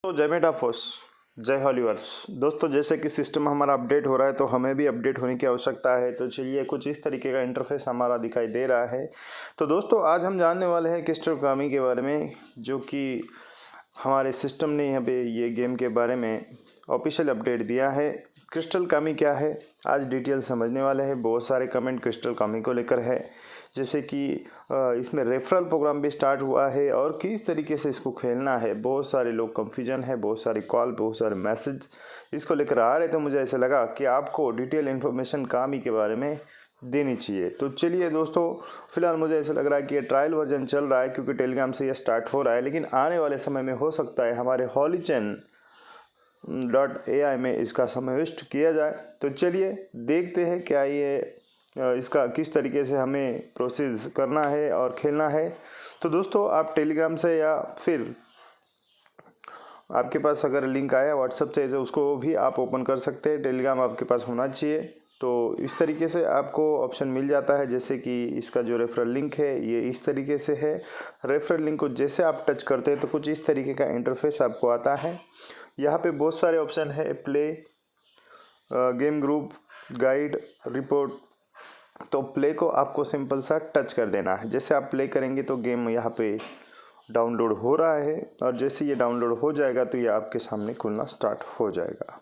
तो जय मेटाफोर्स, जय हॉलीवर्स। दोस्तों, जैसे कि सिस्टम हमारा अपडेट हो रहा है तो हमें भी अपडेट होने की आवश्यकता है। तो चलिए, कुछ इस तरीके का इंटरफेस हमारा दिखाई दे रहा है। तो दोस्तों, आज हम जानने वाले हैं क्रिस्टोग्रामी के बारे में, जो कि हमारे सिस्टम ने यहाँ पे ये गेम के बारे में ऑफिशियल अपडेट दिया है। क्रिस्टल कामी क्या है, आज डिटेल समझने वाले हैं। बहुत सारे कमेंट क्रिस्टल कामी को लेकर है, जैसे कि इसमें रेफरल प्रोग्राम भी स्टार्ट हुआ है और किस तरीके से इसको खेलना है। बहुत सारे लोग कंफ्यूजन है, बहुत सारी कॉल, बहुत सारे मैसेज इसको लेकर आ रहे। तो मुझे ऐसा लगा कि आपको डिटेल इन्फॉर्मेशन कामी के बारे में देनी चाहिए। तो चलिए दोस्तों, फिलहाल मुझे ऐसा लग रहा है कि ये ट्रायल वर्जन चल रहा है, क्योंकि टेलीग्राम से ये स्टार्ट हो रहा है, लेकिन आने वाले समय में हो सकता है हमारे हॉलीचैन.ai में इसका समाविष्ट किया जाए। तो चलिए देखते हैं क्या ये इसका किस तरीके से हमें प्रोसेस करना है और खेलना है। तो दोस्तों, आप टेलीग्राम से या फिर आपके पास अगर लिंक आया व्हाट्सएप से तो उसको भी आप ओपन कर सकते हैं। टेलीग्राम आपके पास होना चाहिए। तो इस तरीके से आपको ऑप्शन मिल जाता है, जैसे कि इसका जो रेफरल लिंक है ये इस तरीके से है। रेफरल लिंक को जैसे आप टच करते हैं तो कुछ इस तरीके का इंटरफेस आपको आता है। यहाँ पे बहुत सारे ऑप्शन है, play, game group, guide, report. तो प्ले को आपको सिंपल सा टच कर देना है। जैसे आप प्ले करेंगे तो गेम यहाँ पे डाउनलोड हो रहा है, और जैसे ये डाउनलोड हो जाएगा तो ये आपके सामने खुलना स्टार्ट हो जाएगा।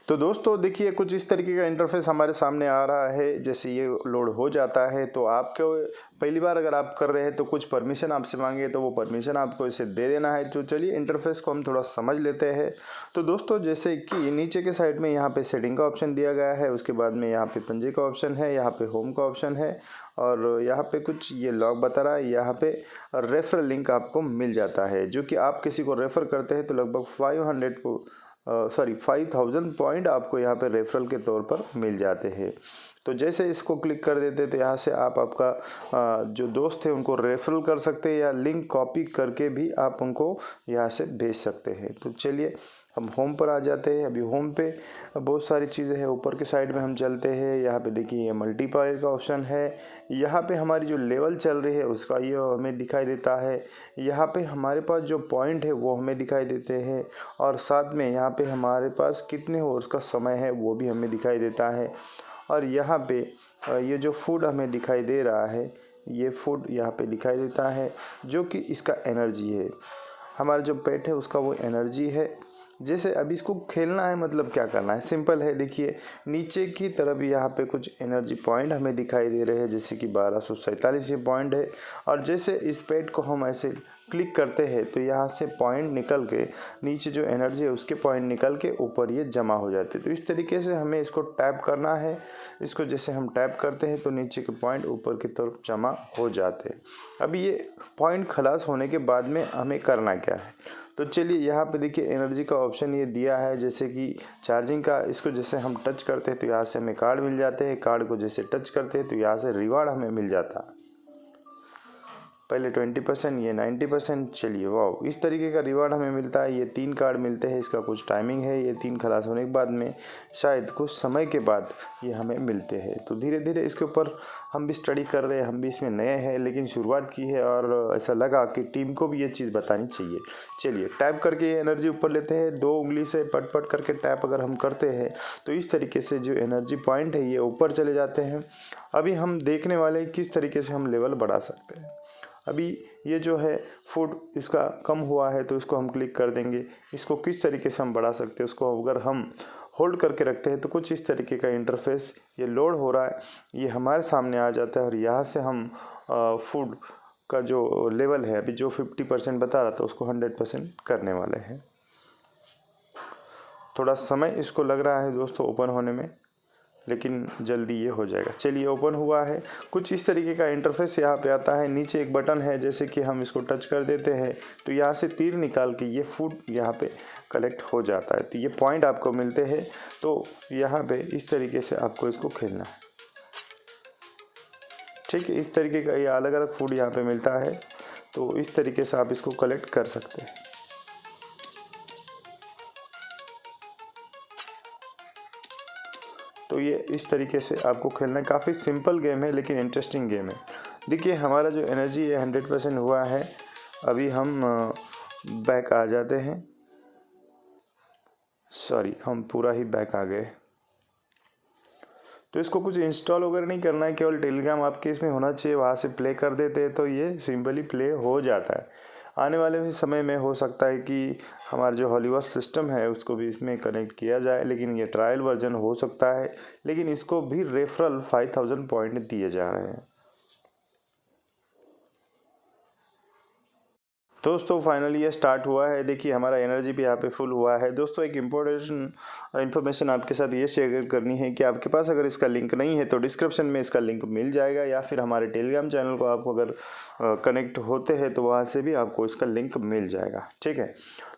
तो दोस्तों देखिए, कुछ इस तरीके का इंटरफेस हमारे सामने आ रहा है। जैसे ये लोड हो जाता है तो आपको पहली बार अगर आप कर रहे हैं तो कुछ परमिशन आपसे मांगे तो वो परमिशन आपको इसे दे देना है। तो चलिए इंटरफेस को हम थोड़ा समझ लेते हैं। तो दोस्तों, जैसे कि नीचे के साइड में यहाँ पे सेटिंग का ऑप्शन दिया गया है, उसके बाद में यहाँ पे पंजे का ऑप्शन है, यहाँ पे होम का ऑप्शन है, और यहाँ पे कुछ ये लॉग बता रहा है। यहाँ पे रेफरल लिंक आपको मिल जाता है, जो कि आप किसी को रेफर करते हैं तो लगभग 5000 पॉइंट आपको यहाँ पे रेफरल के तौर पर मिल जाते हैं। तो जैसे इसको क्लिक कर देते तो यहाँ से आप आपका जो दोस्त है उनको रेफरल कर सकते हैं, या लिंक कॉपी करके भी आप उनको यहाँ से भेज सकते हैं। तो चलिए हम होम पर आ जाते हैं। अभी होम पे बहुत सारी चीज़ें हैं। ऊपर के साइड में हम चलते हैं, यहाँ पे देखिए ये मल्टीप्लायर का ऑप्शन है। यहाँ पे हमारी जो लेवल चल रही है उसका ये हमें दिखाई देता है। यहाँ पे हमारे पास जो पॉइंट है वो हमें दिखाई देते हैं, और साथ में यहाँ पे हमारे पास कितने ओवर्स का समय है वो भी हमें दिखाई देता है। और यहाँ पे ये जो फूड हमें दिखाई दे रहा है, ये फूड यहाँ पे दिखाई देता है, जो कि इसका एनर्जी है। हमारा जो पेट है उसका वो एनर्जी है। जैसे अभी इसको खेलना है, मतलब क्या करना है, सिंपल है। देखिए नीचे की तरफ यहाँ पे कुछ एनर्जी पॉइंट हमें दिखाई दे रहे हैं, जैसे कि 1247 ये पॉइंट है। और जैसे इस पेड को हम ऐसे क्लिक करते हैं तो यहाँ से पॉइंट निकल के नीचे जो एनर्जी है उसके पॉइंट निकल के ऊपर ये जमा हो जाते हैं। तो इस तरीके से हमें इसको टैप करना है। इसको जैसे हम टैप करते हैं तो नीचे के पॉइंट ऊपर की तरफ जमा हो जाते हैं। अभी ये पॉइंट खलास होने के बाद में हमें करना क्या है, तो चलिए यहाँ पे देखिए एनर्जी का ऑप्शन ये दिया है, जैसे कि चार्जिंग का। इसको जैसे हम टच करते हैं तो यहाँ से हमें कार्ड मिल जाते हैं। कार्ड को जैसे टच करते हैं तो यहाँ से रिवार्ड हमें मिल जाता है। पहले 20%, ये 90%। चलिए वाह, इस तरीके का रिवार्ड हमें मिलता है। ये 3 कार्ड मिलते हैं। इसका कुछ टाइमिंग है, ये 3 खलास होने के बाद में शायद कुछ समय के बाद ये हमें मिलते हैं। तो धीरे धीरे इसके ऊपर हम भी स्टडी कर रहे हैं, हम भी इसमें नए हैं, लेकिन शुरुआत की है और ऐसा लगा कि टीम को भी ये चीज़ बतानी चाहिए। चलिए टैप करके ये एनर्जी ऊपर लेते हैं। 2 उंगली से पट पट करके टैप अगर हम करते हैं तो इस तरीके से जो एनर्जी पॉइंट है ये ऊपर चले जाते हैं। अभी हम देखने वाले हैं किस तरीके से हम लेवल बढ़ा सकते हैं। अभी ये जो है फूड इसका कम हुआ है तो इसको हम क्लिक कर देंगे। इसको किस तरीके से हम बढ़ा सकते हैं, उसको अगर हम होल्ड करके रखते हैं तो कुछ इस तरीके का इंटरफेस ये लोड हो रहा है, ये हमारे सामने आ जाता है। और यहाँ से हम फूड का जो लेवल है, अभी जो 50% बता रहा था उसको 100% करने वाले हैं। थोड़ा समय इसको लग रहा है दोस्तों ओपन होने में, लेकिन जल्दी ये हो जाएगा। चलिए ओपन हुआ है। कुछ इस तरीके का इंटरफेस यहाँ पे आता है। नीचे एक बटन है, जैसे कि हम इसको टच कर देते हैं तो यहाँ से तीर निकाल के ये फूड यहाँ पे कलेक्ट हो जाता है। तो ये पॉइंट आपको मिलते हैं। तो यहाँ पे इस तरीके से आपको इसको खेलना है, ठीक है। इस तरीके का ये अलग अलग फूड यहाँ पे मिलता है, तो इस तरीके से आप इसको कलेक्ट कर सकते हैं। तो ये इस तरीके से आपको खेलना है। काफ़ी सिंपल गेम है लेकिन इंटरेस्टिंग गेम है। देखिए हमारा जो एनर्जी 100% हुआ है। अभी हम बैक आ जाते हैं, सॉरी हम पूरा ही बैक आ गए। तो इसको कुछ इंस्टॉल वगैरह नहीं करना है, केवल टेलीग्राम आपके इसमें होना चाहिए, वहाँ से प्ले कर देते हैं तो ये सिंपली प्ले हो जाता है। आने वाले समय में हो सकता है कि हमारा जो हॉलीवॉश सिस्टम है उसको भी इसमें कनेक्ट किया जाए, लेकिन ये ट्रायल वर्जन हो सकता है, लेकिन इसको भी रेफरल 5000 पॉइंट दिए जा रहे हैं। दोस्तों फाइनली ये स्टार्ट हुआ है। देखिए हमारा एनर्जी भी यहाँ पे फुल हुआ है। दोस्तों एक इम्पोर्टेंट इन्फॉर्मेशन आपके साथ ये शेयर करनी है कि आपके पास अगर इसका लिंक नहीं है तो डिस्क्रिप्शन में इसका लिंक मिल जाएगा, या फिर हमारे टेलीग्राम चैनल को आप अगर कनेक्ट होते हैं तो वहाँ से भी आपको इसका लिंक मिल जाएगा। ठीक है,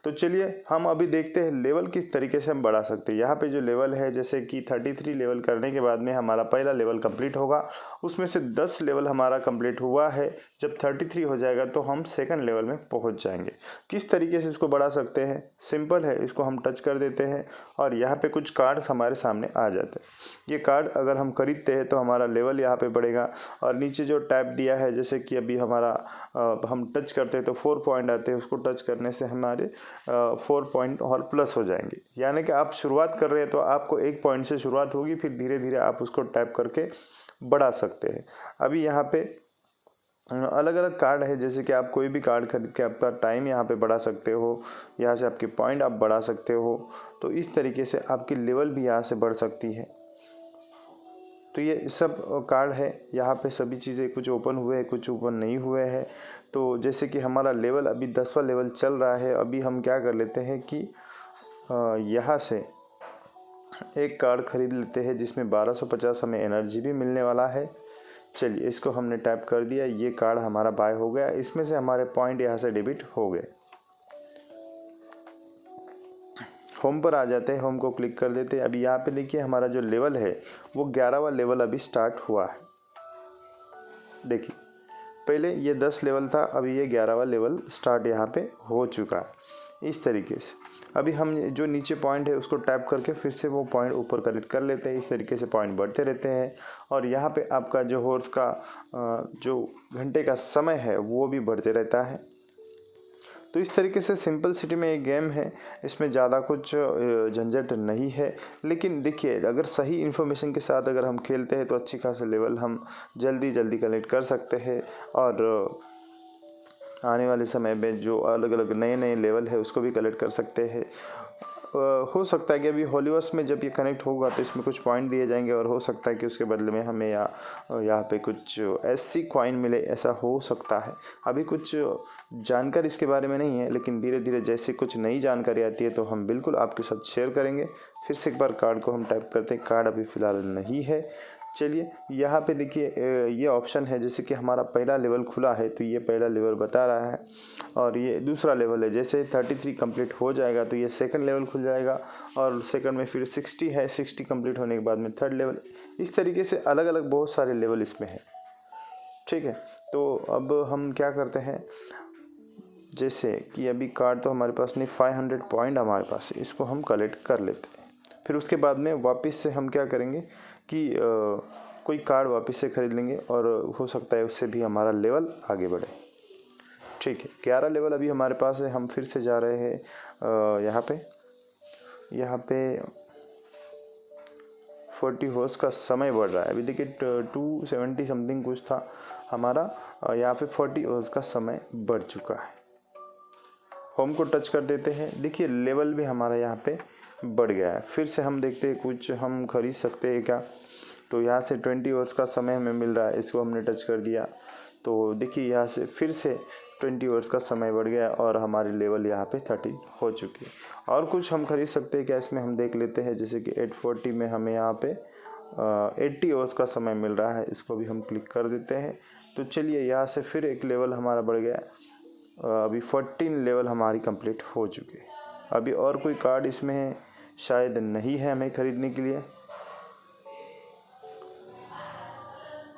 तो चलिए हम अभी देखते हैं लेवल किस तरीके से हम बढ़ा सकते हैं। यहाँ पे जो लेवल है, जैसे कि 33 लेवल करने के बाद में हमारा पहला लेवल कंप्लीट होगा, उसमें से 10 लेवल हमारा कंप्लीट हुआ है। जब 33 हो जाएगा तो हम सेकंड लेवल में पहुंच जाएंगे। किस तरीके से इसको बढ़ा सकते हैं, सिंपल है, इसको हम टच कर देते हैं और यहाँ पे कुछ कार्ड्स हमारे सामने आ जाते हैं। ये कार्ड अगर हम खरीदते हैं तो हमारा लेवल यहाँ पे बढ़ेगा, और नीचे जो टैब दिया है, जैसे कि अभी हमारा हम टच करते हैं तो 4 पॉइंट आते हैं, उसको टच करने से हमारे 4 पॉइंट और प्लस हो जाएंगे। यानी कि आप शुरुआत कर रहे हैं तो आपको 1 पॉइंट से शुरुआत होगी, फिर धीरे धीरे आप उसको टैप करके बढ़ा सकते हैं। अभी यहाँ पे अलग अलग कार्ड है, जैसे कि आप कोई भी कार्ड खरीद के आपका टाइम यहाँ पे बढ़ा सकते हो, यहाँ से आपके पॉइंट आप बढ़ा सकते हो। तो इस तरीके से आपकी लेवल भी यहाँ से बढ़ सकती है। तो ये सब कार्ड है, यहाँ पे सभी चीज़ें कुछ ओपन हुए हैं, कुछ ओपन नहीं हुए हैं। तो जैसे कि हमारा लेवल अभी 10वां लेवल चल रहा है। अभी हम क्या कर लेते हैं कि यहाँ से एक कार्ड खरीद लेते हैं जिसमें 1250 हमें एनर्जी भी मिलने वाला है। चलिए इसको हमने टैप कर दिया, ये कार्ड हमारा बाय हो गया। इसमें से हमारे पॉइंट यहाँ से डेबिट हो गए। होम पर आ जाते हैं, होम को क्लिक कर देते हैं। अभी यहाँ पे देखिए हमारा जो लेवल है वो 11वां लेवल अभी स्टार्ट हुआ है। देखिए पहले ये 10 लेवल था, अभी ये 11वां लेवल स्टार्ट यहाँ पे हो चुका है। इस तरीके से अभी हम जो नीचे पॉइंट है उसको टैप करके फिर से वो पॉइंट ऊपर कनेक्ट कर लेते हैं। इस तरीके से पॉइंट बढ़ते रहते हैं, और यहाँ पे आपका जो हॉर्स का जो घंटे का समय है वो भी बढ़ते रहता है। तो इस तरीके से सिंपल सिटी में एक गेम है, इसमें ज़्यादा कुछ झंझट नहीं है। लेकिन देखिए अगर सही इन्फॉर्मेशन के साथ अगर हम खेलते हैं तो अच्छी खासी लेवल हम जल्दी कलेक्ट कर सकते हैं, और आने वाले समय में जो अलग अलग नए लेवल है उसको भी कलेक्ट कर सकते हैं। हो सकता है कि अभी हॉलीवॉश में जब ये कनेक्ट होगा तो इसमें कुछ पॉइंट दिए जाएंगे, और हो सकता है कि उसके बदले में हमें यहाँ पे कुछ SC कॉइन मिले, ऐसा हो सकता है। अभी कुछ जानकारी इसके बारे में नहीं है, लेकिन धीरे धीरे जैसे कुछ नई जानकारी आती है तो हम बिल्कुल आपके साथ शेयर करेंगे। फिर से एक बार कार्ड को हम टाइप करते हैं, कार्ड अभी फ़िलहाल नहीं है। चलिए यहाँ पे देखिए ये ऑप्शन है, जैसे कि हमारा पहला लेवल खुला है तो ये पहला लेवल बता रहा है, और ये दूसरा लेवल है। जैसे 33 कंप्लीट हो जाएगा तो ये सेकंड लेवल खुल जाएगा, और सेकंड में फिर 60 है, 60 कंप्लीट होने के बाद में थर्ड लेवल। इस तरीके से अलग अलग बहुत सारे लेवल इसमें है। ठीक है, तो अब हम क्या करते हैं, जैसे कि अभी कार्ड तो हमारे पास नहीं, 500 पॉइंट हमारे पास है, इसको हम कलेक्ट कर लेते हैं। फिर उसके बाद में वापस से हम क्या करेंगे कि कोई कार्ड वापस से खरीद लेंगे, और हो सकता है उससे भी हमारा लेवल आगे बढ़े। ठीक है, 11 लेवल अभी हमारे पास है। हम फिर से जा रहे हैं यहाँ पे 40 हॉर्स का समय बढ़ रहा है। अभी देखिए 270 समथिंग कुछ था हमारा, यहाँ पे 40 हॉर्स का समय बढ़ चुका है। होम को टच कर देते हैं, देखिए लेवल भी हमारा यहाँ पे बढ़ गया है। फिर से हम देखते हैं कुछ हम खरीद सकते हैं क्या। तो यहाँ से 20 आवर्स का समय हमें मिल रहा है, इसको हमने टच कर दिया तो देखिए यहाँ से फिर से 20 आवर्स का समय बढ़ गया, और हमारी लेवल यहाँ पे 13 हो चुकी है। और कुछ हम खरीद सकते हैं क्या, इसमें हम देख लेते हैं। जैसे कि 840 में हमें यहाँ पे 80 आवर्स का समय मिल रहा है, इसको भी हम क्लिक कर देते हैं। तो चलिए यहाँ से फिर एक लेवल हमारा बढ़ गया। अभी 14 लेवल हमारी कंप्लीट हो चुकी है। अभी और कोई कार्ड इसमें शायद नहीं है हमें खरीदने के लिए।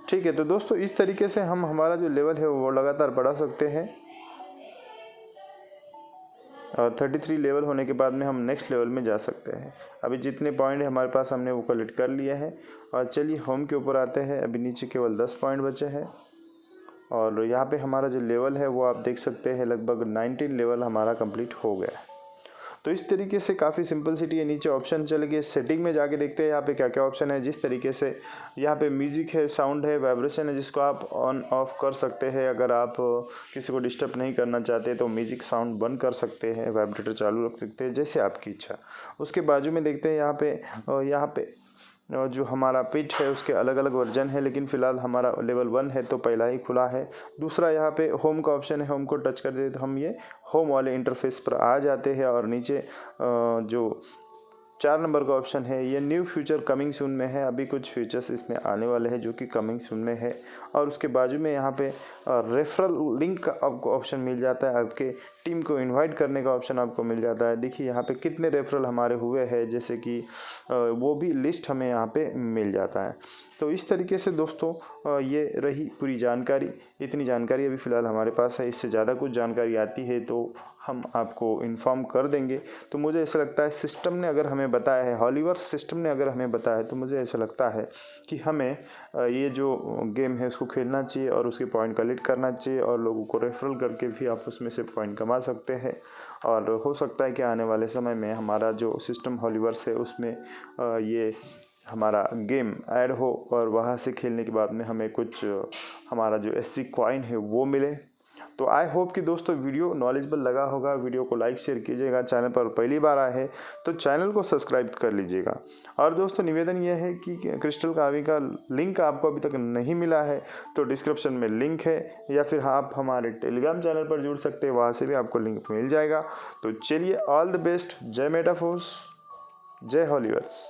ठीक है, तो दोस्तों इस तरीके से हम हमारा जो लेवल है वो लगातार बढ़ा सकते हैं, और 33 लेवल होने के बाद में हम नेक्स्ट लेवल में जा सकते हैं। अभी जितने पॉइंट हमारे पास हमने वो कलेक्ट कर लिए हैं। और चलिए होम के ऊपर आते हैं। अभी नीचे केवल 10 पॉइंट बचे हैं। और यहाँ पे हमारा जो लेवल है वो आप देख सकते हैं लगभग 19 लेवल हमारा कंप्लीट हो गया है। तो इस तरीके से काफ़ी सिंपलिसिटी है। नीचे ऑप्शन चले गए, सेटिंग में जाके देखते हैं यहाँ पे क्या क्या ऑप्शन है। जिस तरीके से यहाँ पे म्यूजिक है, साउंड है, वाइब्रेशन है, जिसको आप ऑन ऑफ कर सकते हैं। अगर आप किसी को डिस्टर्ब नहीं करना चाहते तो म्यूजिक साउंड बंद कर सकते हैं, वाइब्रेटर चालू रख सकते हैं, जैसे आपकी इच्छा। उसके बाजू में देखते हैं यहाँ पे जो हमारा पिच है उसके अलग अलग वर्जन है, लेकिन फ़िलहाल हमारा लेवल 1 है तो पहला ही खुला है। दूसरा यहाँ पे होम का ऑप्शन है, होम को टच कर देते तो हम ये होम वाले इंटरफेस पर आ जाते हैं। और नीचे जो 4 नंबर का ऑप्शन है ये न्यू फ्यूचर कमिंग सून में है। अभी कुछ फीचर्स इसमें आने वाले हैं जो कि कमिंग सून में है। और उसके बाजू में यहाँ पे रेफरल लिंक का आपको ऑप्शन मिल जाता है, आपके टीम को इनवाइट करने का ऑप्शन आपको मिल जाता है। देखिए यहाँ पे कितने रेफरल हमारे हुए हैं, जैसे कि वो भी लिस्ट हमें यहाँ पे मिल जाता है। तो इस तरीके से दोस्तों ये रही पूरी जानकारी। इतनी जानकारी अभी फ़िलहाल हमारे पास है, इससे ज़्यादा कुछ जानकारी आती है तो हम आपको इन्फॉर्म कर देंगे। तो मुझे ऐसा लगता है सिस्टम ने अगर हमें बताया है, हॉलीवर्स सिस्टम ने अगर हमें बताया है, तो मुझे ऐसा लगता है कि हमें ये जो गेम है उसको खेलना चाहिए और उसके पॉइंट कलेक्ट करना चाहिए और लोगों को रेफरल करके भी आप उसमें से पॉइंट कमा सकते हैं। और हो सकता है कि आने वाले समय में हमारा जो सिस्टम हॉलीवर्स है उसमें ये हमारा गेम ऐड हो और वहाँ से खेलने के बाद में हमें कुछ हमारा जो SC कॉइन है वो मिले। तो आई होप कि दोस्तों वीडियो नॉलेजेबल लगा होगा। वीडियो को लाइक शेयर कीजिएगा। चैनल पर पहली बार आए हैं तो चैनल को सब्सक्राइब कर लीजिएगा। और दोस्तों निवेदन यह है कि क्रिस्टल कावी का लिंक आपको अभी तक नहीं मिला है तो डिस्क्रिप्शन में लिंक है, या फिर आप हमारे टेलीग्राम चैनल पर जुड़ सकते हैं, वहाँ से भी आपको लिंक मिल जाएगा। तो चलिए, ऑल द बेस्ट। जय मेटाफोर्स, जय हॉलीवर्स।